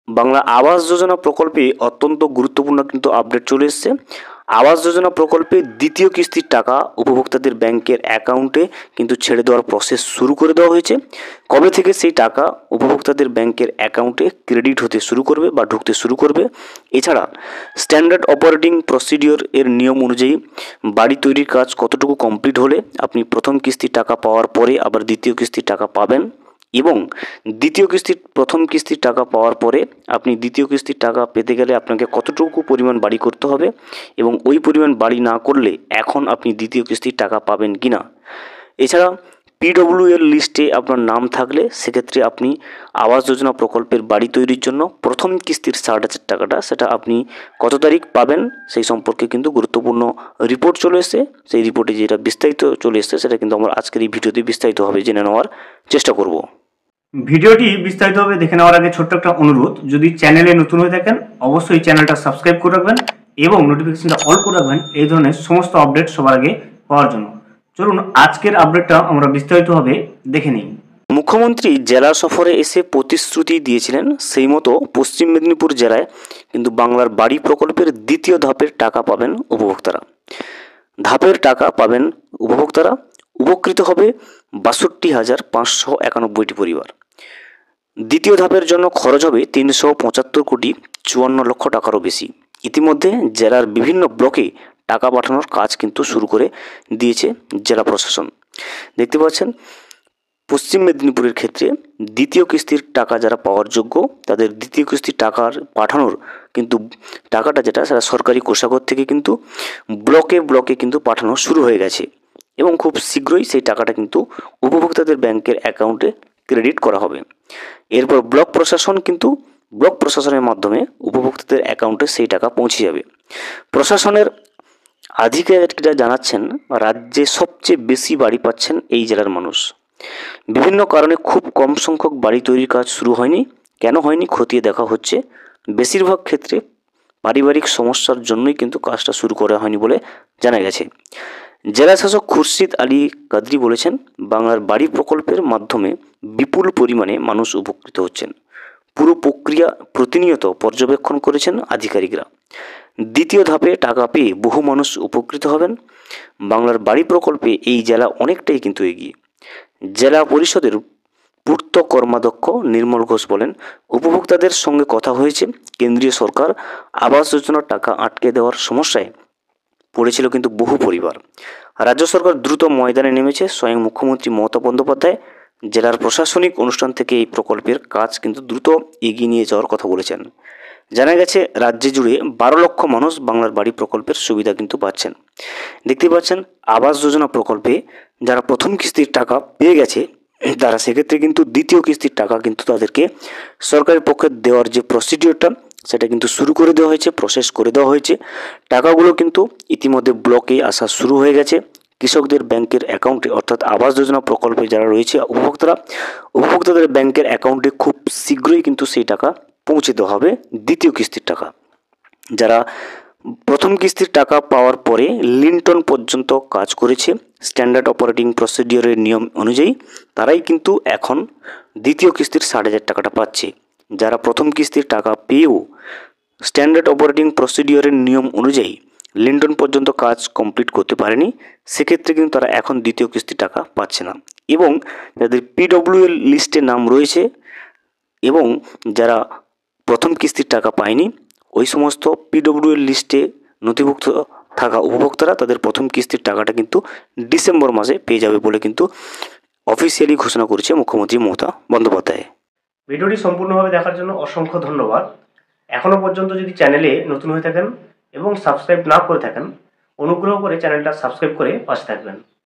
বাংলা আবাস যোজনা প্রকল্পে অত্যন্ত গুরুত্বপূর্ণ কিন্তু আপডেট চলে এসেছে। আবাস যোজনা প্রকল্পে দ্বিতীয় কিস্তির টাকা উপভোক্তাদের ব্যাংকের অ্যাকাউন্টে কিন্তু ছেড়ে দেওয়ার প্রসেস শুরু করে দেওয়া হয়েছে। কবে থেকে সেই টাকা উপভোক্তাদের ব্যাংকের অ্যাকাউন্টে ক্রেডিট হতে শুরু করবে বা ঢুকতে শুরু করবে, এছাড়া স্ট্যান্ডার্ড অপারেটিং প্রসিডিওর এর নিয়ম অনুযায়ী বাড়ি তৈরির কাজ কতটুকু কমপ্লিট হলে আপনি প্রথম কিস্তির টাকা পাওয়ার পরে আবার দ্বিতীয় কিস্তির টাকা পাবেন, এবং প্রথম কিস্তির টাকা পাওয়ার পরে আপনি দ্বিতীয় কিস্তির টাকা পেতে গেলে আপনাকে কতটুকু পরিমাণ বাড়ি করতে হবে, এবং ওই পরিমাণ বাড়ি না করলে এখন আপনি দ্বিতীয় কিস্তির টাকা পাবেন কি না। এছাড়া পিডব্লিউ এর লিস্টে আপনার নাম থাকলে সেক্ষেত্রে আপনি আবাস যোজনা প্রকল্পের বাড়ি তৈরির জন্য প্রথম কিস্তির 60,000 টাকাটা সেটা আপনি কত তারিখ পাবেন সেই সম্পর্কে কিন্তু গুরুত্বপূর্ণ রিপোর্ট চলে এসেছে। সেই রিপোর্টে যেটা বিস্তারিত চলে এসেছে সেটা কিন্তু আমরা আজকের এই ভিডিওতে বিস্তারিতভাবে জেনে নেওয়ার চেষ্টা করব। ভিডিওটি বিস্তারিতভাবে দেখে নেওয়ার আগে ছোট্ট একটা অনুরোধ, যদি চ্যানেলে নতুন হয়ে থাকেন অবশ্যই চ্যানেলটা সাবস্ক্রাইব করে রাখবেন এবং নোটিফিকেশনটা অল করে রাখবেন এই ধরনের সমস্ত আপডেট সবার আগে পাওয়ার জন্য। চলুন আজকের আপডেটটা আমরা বিস্তারিতভাবে দেখে নিই। মুখ্যমন্ত্রী জেলা সফরে এসে প্রতিশ্রুতি দিয়েছিলেন, সেই মতো পশ্চিম মেদিনীপুর জেলায় কিন্তু বাংলার বাড়ি প্রকল্পের দ্বিতীয় ধাপের টাকা পাবেন উপভোক্তারা। ধাপের টাকা পাবেন উপভোক্তারা, উপকৃত হবে 62,591টি পরিবার। দ্বিতীয় ধাপের জন্য খরচ হবে 375 কোটি 54 লক্ষ টাকারও বেশি। ইতিমধ্যে জেলার বিভিন্ন ব্লকে টাকা পাঠানোর কাজ কিন্তু শুরু করে দিয়েছে জেলা প্রশাসন। দেখতে পাচ্ছেন পশ্চিম মেদিনীপুরের ক্ষেত্রে দ্বিতীয় কিস্তির টাকা যারা পাওয়ার যোগ্য তাদের দ্বিতীয় কিস্তির টাকার পাঠানোর কিন্তু টাকাটা যেটা সেটা সরকারি কোষাগার থেকে কিন্তু ব্লকে ব্লকে কিন্তু পাঠানো শুরু হয়ে গেছে, এবং খুব শীঘ্রই সেই টাকাটা কিন্তু উপভোক্তাদের ব্যাংকের অ্যাকাউন্টে ক্রেডিট করা হবে। এরপর ব্লক প্রশাসনের মাধ্যমে উপভোক্তাদের অ্যাকাউন্টে সেই টাকা পৌঁছে যাবে। প্রশাসনের আধিকারিকরা জানাচ্ছেন রাজ্যে সবচেয়ে বেশি বাড়ি পাচ্ছেন এই জেলার মানুষ। বিভিন্ন কারণে খুব কম সংখ্যক বাড়ি তৈরির কাজ শুরু হয়নি। কেন হয়নি খতিয়ে দেখা হচ্ছে। বেশিরভাগ ক্ষেত্রে পারিবারিক সমস্যার জন্যই কিন্তু কাজটা শুরু করা হয়নি বলে জানা গেছে। জেলা শাসক খুরশিদ আলী কাদরি বলেছেন, বাংলার বাড়ি প্রকল্পের মাধ্যমে বিপুল পরিমাণে মানুষ উপকৃত হচ্ছেন। পুরো প্রক্রিয়া প্রতিনিয়ত পর্যবেক্ষণ করেছেন আধিকারিকরা। দ্বিতীয় ধাপে টাকা পেয়ে বহু মানুষ উপকৃত হবেন। বাংলার বাড়ি প্রকল্পে এই জেলা অনেকটাই কিন্তু এগিয়ে। জেলা পরিষদের পূর্ত কর্মাধ্যক্ষ নির্মল ঘোষ বলেন, উপভোক্তাদের সঙ্গে কথা হয়েছে। কেন্দ্রীয় সরকার আবাস যোজনার টাকা আটকে দেওয়ার সমস্যায় পড়েছিল কিন্তু বহু পরিবার। রাজ্য সরকার দ্রুত ময়দানে নেমেছে। স্বয়ং মুখ্যমন্ত্রী মমতা বন্দ্যোপাধ্যায় জেলার প্রশাসনিক অনুষ্ঠান থেকে এই প্রকল্পের কাজ কিন্তু দ্রুত এগিয়ে নিয়ে যাওয়ার কথা বলেছেন। জানা গেছে রাজ্যে জুড়ে 12 লক্ষ মানুষ বাংলার বাড়ি প্রকল্পের সুবিধা কিন্তু পাচ্ছেন। দেখতে পাচ্ছেন আবাস যোজনা প্রকল্পে যারা প্রথম কিস্তির টাকা পেয়ে গেছে তারা সেক্ষেত্রে কিন্তু দ্বিতীয় কিস্তির টাকা কিন্তু তাদেরকে সরকারের পক্ষে দেওয়ার যে প্রসিডিওরটা সেটা কিন্তু শুরু করে দেওয়া হয়েছে, প্রসেস করে দেওয়া হয়েছে। টাকাগুলো কিন্তু ইতিমধ্যে ব্লকে আসা শুরু হয়ে গেছে কৃষকদের ব্যাংকের অ্যাকাউন্টে, অর্থাৎ আবাস যোজনা প্রকল্পে যারা রয়েছে উপভোক্তাদের ব্যাংকের অ্যাকাউন্টে খুব শীঘ্রই কিন্তু সেই টাকা পৌঁছে দেওয়া হবে দ্বিতীয় কিস্তির টাকা। যারা প্রথম কিস্তির টাকা পাওয়ার পরে লিন্টন পর্যন্ত কাজ করেছে স্ট্যান্ডার্ড অপারেটিং প্রসিডিওরের নিয়ম অনুযায়ী, তারাই কিন্তু এখন দ্বিতীয় কিস্তির 60,000 টাকাটা পাচ্ছে। যারা প্রথম কিস্তির টাকা পেয়েও স্ট্যান্ডার্ড অপারেটিং প্রসিডিওরের নিয়ম অনুযায়ী লিন্টন পর্যন্ত কাজ কমপ্লিট করতে পারেনি, সেক্ষেত্রে কিন্তু তারা এখন দ্বিতীয় কিস্তির টাকা পাচ্ছে না। এবং যাদের পিডব্লিউ এর লিস্টে নাম রয়েছে এবং যারা প্রথম কিস্তির টাকা পায়নি, ওই সমস্ত পিডব্লিউ এর লিস্টে নথিভুক্ত থাকা উপভোক্তারা তাদের প্রথম কিস্তির টাকাটা কিন্তু ডিসেম্বর মাসে পেয়ে যাবে বলে কিন্তু অফিসিয়ালি ঘোষণা করেছে মুখ্যমন্ত্রী মমতা বন্দ্যোপাধ্যায়। ভিডিওটি সম্পূর্ণভাবে দেখার জন্য অসংখ্য ধন্যবাদ। এখনও পর্যন্ত যদি চ্যানেলে নতুন হয়ে থাকেন এবং সাবস্ক্রাইব না করে থাকেন, অনুগ্রহ করে চ্যানেলটা সাবস্ক্রাইব করে পাশে থাকবেন।